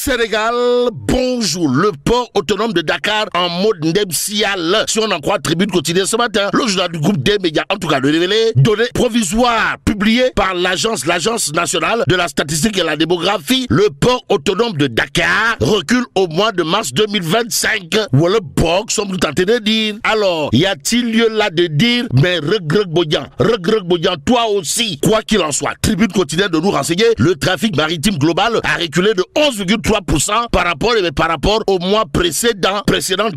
Sénégal, bonjour. Le port autonome de Dakar en mode Ndemsial. Si on en croit Tribune Quotidienne ce matin, le journal du groupe des médias, en tout cas le révélé, données provisoires publiées par l'agence nationale de la statistique et la démographie. Le port autonome de Dakar recule au mois de mars 2025. Voilà, Bog, sommes-nous tentés de dire. Alors, y a-t-il lieu là de dire, mais Regreg Bodian, toi aussi, quoi qu'il en soit. Tribune Quotidienne de nous renseigner, le trafic maritime global a reculé de 11,3% par rapport au mois précédent,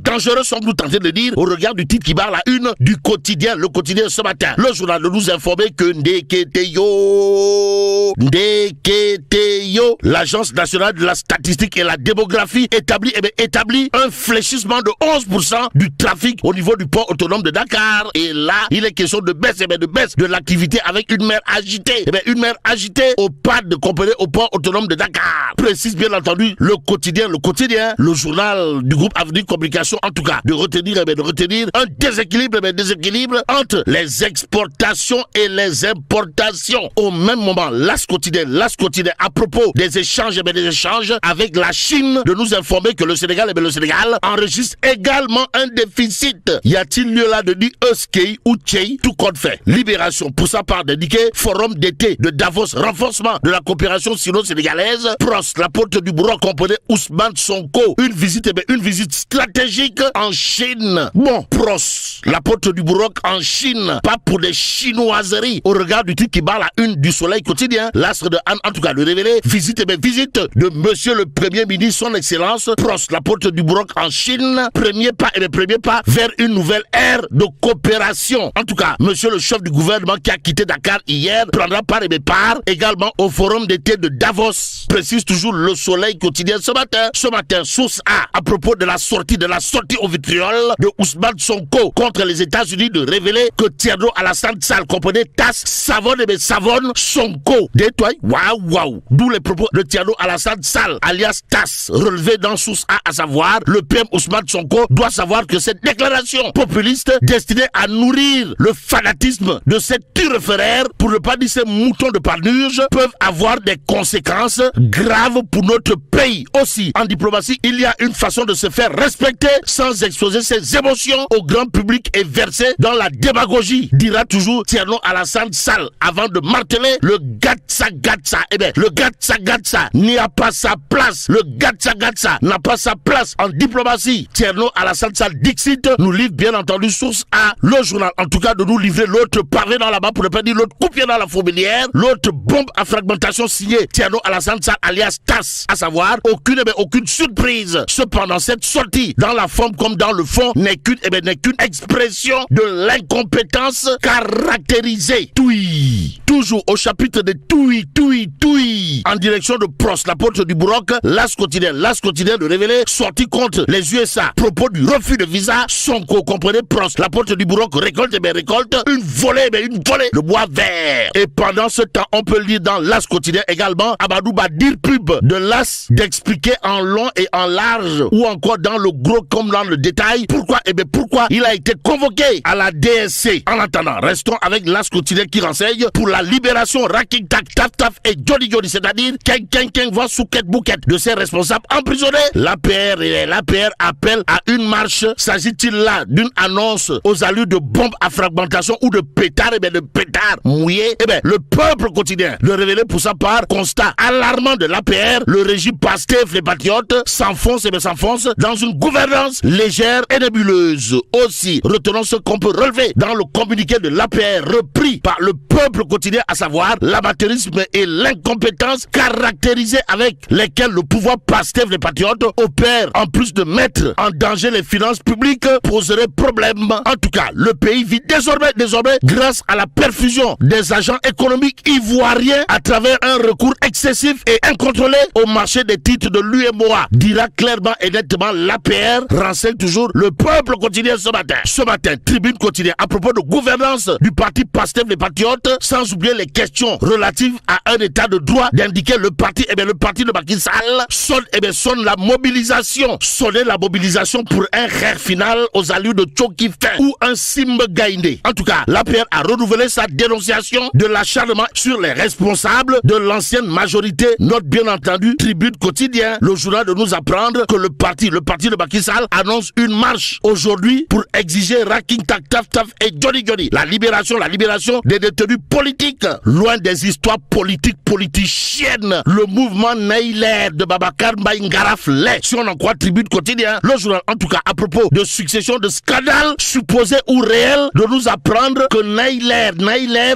dangereux, sommes-nous tentés de le dire, au regard du titre qui barre la une du quotidien, le quotidien ce matin. Le journal de nous informer que Ndeketeyo, l'agence nationale de la statistique et la démographie établit un fléchissement de 11% du trafic au niveau du port autonome de Dakar. Et là, il est question de baisse, de l'activité avec une mer agitée. Une mer agitée au PAD comparé au port autonome de Dakar. Précise bien entendu le quotidien, le journal du groupe Avenir Communication, en tout cas, de retenir un déséquilibre entre les exportations et les importations. Au même moment, l'As quotidien, à propos des échanges avec la Chine, de nous informer que le Sénégal enregistre également un déficit. Y a-t-il lieu là de dire Euskei ou Tchei, tout compte fait. Libération, pour sa part, d'indiquer forum d'été de Davos, renforcement de la coopération sino-sénégalaise. Pros, la porte du Bourg, comprenait Ousmane Sonko. Une visite stratégique en Chine. Bon, Pros, la porte du Bourg en Chine, pas pour des chinoiseries. Au regard du titre qui barre la une du Soleil quotidien, l'astre de Anne, en tout cas le révélé, visite de monsieur le Premier ministre, son excellence, Pros, la porte du Bourg en Chine, premier pas vers une nouvelle ère de coopération. En tout cas, monsieur le chef du gouvernement qui a quitté Dakar hier, prendra part également au forum d'été de Davos. Précise toujours le Soleil quotidien ce matin, source A, à propos de la sortie au vitriol de Ousmane Sonko contre les États-Unis, de révéler que Thierno Alassane Sall comprenait TAS, savonne Sonko. Détoile, waouh. D'où les propos de Thierno Alassane Sall, alias TAS, relevé dans source A, à savoir, le PM Ousmane Sonko doit savoir que cette déclaration populiste destinée à nourrir le fanatisme de cette turferaire, pour ne pas dire ces moutons de Panurge, peuvent avoir des conséquences graves pour notre pays. Aussi, en diplomatie, il y a une façon de se faire respecter sans exposer ses émotions au grand public et verser dans la démagogie, dira toujours Thierno Alassane Sall, avant de marteler le gatsa. Le gatsa n'y a pas sa place. Le gatsa n'a pas sa place en diplomatie. Thierno Alassane Sall Dixit nous livre bien entendu source A, le journal, en tout cas, de nous livrer l'autre pavé dans la main, pour ne pas dire l'autre coupé dans la fourmilière, l'autre bombe à fragmentation signée Thierno Alassane Sall alias TAS, à savoir aucune surprise. Cependant, cette sortie dans la forme comme dans le fond n'est qu'une expression de l'incompétence caractérisée. Toujours au chapitre de Toui, en direction de Pros, la porte du Bourg, l'As quotidien de révéler sortie contre les USA, propos du refus de visa. Sonko, comprenez, Pros, la porte du Bourg récolte une volée, le bois vert. Et pendant ce temps, on peut lire dans l'As quotidien également Amadou Badir Pub de l'As d'expliquer en long et en large, ou encore dans le gros comme dans le détail, pourquoi il a été convoqué à la DSC. En attendant, restons avec l'As quotidien qui renseigne pour la libération Raking Tak Taf et Johnny, c'est-à-dire Ken voit Souket Bouquet de ses responsables emprisonnés. L'APR appelle à une marche. S'agit-il là d'une annonce aux allures de bombes à fragmentation ou de pétards, mouillés? Le peuple quotidien le révélé pour sa part, constat alarmant de l'APR, le régime Pastef, les patriotes s'enfonce dans une gouvernance légère et nébuleuse. Aussi, retenons ce qu'on peut relever dans le communiqué de l'APR repris par le peuple quotidien, à savoir l'amateurisme et l'incompétence caractérisées avec lesquelles le pouvoir Pastef, les patriotes, opère, en plus de mettre en danger les finances publiques, poserait problème. En tout cas, le pays vit désormais grâce à la perfusion des agents économiques ivoiriens à travers un recours excessif et incontrôlé au marché des titres de l'UMOA, dira clairement et nettement l'APR, renseigne toujours le peuple quotidien ce matin, Tribune quotidien, à propos de gouvernance du parti Pastef, les patriotes, sans oublier les questions relatives à un état de droit, d'indiquer le parti de Macky Sall sonne la mobilisation. Sonner la mobilisation pour un rare final aux allures de Tchoki Fin ou un Simba Gaïndé. En tout cas, l'APR a renouvelé sa dénonciation de l'acharnement sur les responsables de l'ancienne majorité. Note bien entendu Tribune Quotidien, le journal de nous apprendre que le parti de Macky Sall annonce une marche aujourd'hui pour exiger Raking Tak Taf Taf et Johnny Johnny. La libération des détenus politiques. Loin des histoires politiciennes. Le mouvement Nailer de Babacar Mbaye Ngaraf l'est. Si on en croit Tribune Quotidien, le journal en tout cas à propos de succession de scandales supposés ou réels, de nous apprendre que Nailer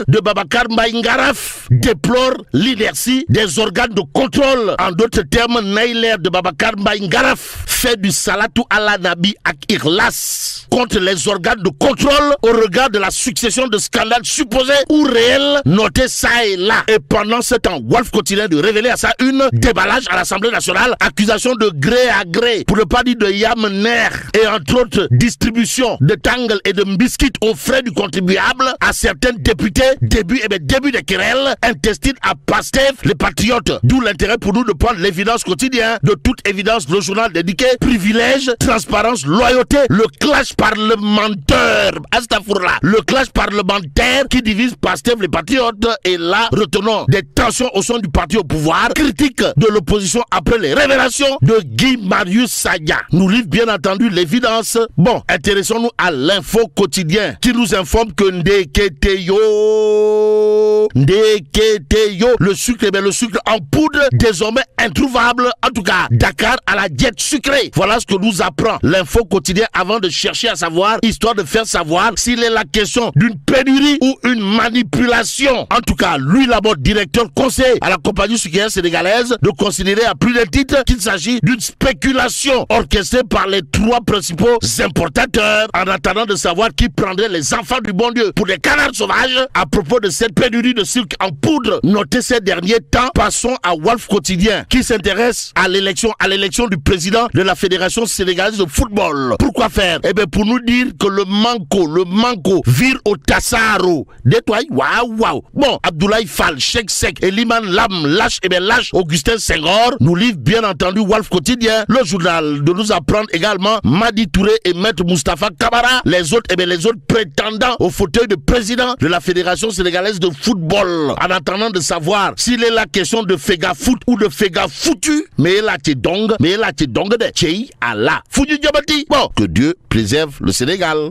de Babacar Mbaye Ngaraf déplore l'inertie des organes de contrôle. En d'autres termes, Nailer de Babacar Mbaye Ngaraf fait du salatu ala nabi ak ikhlas contre les organes de contrôle au regard de la succession de scandales supposés ou réels notés ça et là. Et pendant ce temps, Walf continue de révéler à sa une déballage à l'Assemblée nationale, accusation de gré à gré, pour ne pas dire de yamner, et entre autres distribution de tangles et de biscuits aux frais du contribuable à certains députés, début des querelles intestines à Pastef, les patriotes. D'où l'intérêt pour nous de prendre l'évidence quotidienne. De toute évidence, le journal dédié privilège, transparence, loyauté, le clash parlementaire, astafourla, le clash parlementaire qui divise Pastef, les patriotes. Et là, retenons des tensions au sein du parti au pouvoir, critique de l'opposition après les révélations de Guy Marius Sagna. Nous livre bien entendu l'évidence. Bon, intéressons-nous à l'info quotidien qui nous informe que Ndeketeyo, le sucre en poudre désormais introuvable. En tout cas, Dakar à la diète sucrée. Voilà ce que nous apprend l'info quotidien avant de chercher à savoir, histoire de faire savoir s'il est la question d'une pénurie ou une manipulation. En tout cas, lui là-bas, directeur conseil à la compagnie sucrière sénégalaise, de considérer à plus d'un titre qu'il s'agit d'une spéculation orchestrée par les trois principaux importateurs en attendant de savoir qui prendrait les enfants du bon Dieu pour des canards sauvages. À propos de cette pénurie de sucre en poudre notée ces derniers temps, passons à Walf Quotidien qui s'intéresse à l'élection du président de la Fédération sénégalaise de football. Pourquoi faire? Eh bien, pour nous dire que le manco vire au tassaro. Détoile, waouh. Bon, Abdoulaye Fall, Cheikh Sek et Liman Lam lâche Augustin Senghor nous livre bien entendu Walf Quotidien, le journal de nous apprendre également Madi Touré et Maître Moustapha Kamara, les autres prétendants au fauteuil de président de la Fédération sénégalaise de football. En attendant de savoir s'il est la question de Fega Foot ou de Fega Foutu, mais là t'es dong de Tchei Allah. Foutu Diabati. Bon, que Dieu préserve le Sénégal.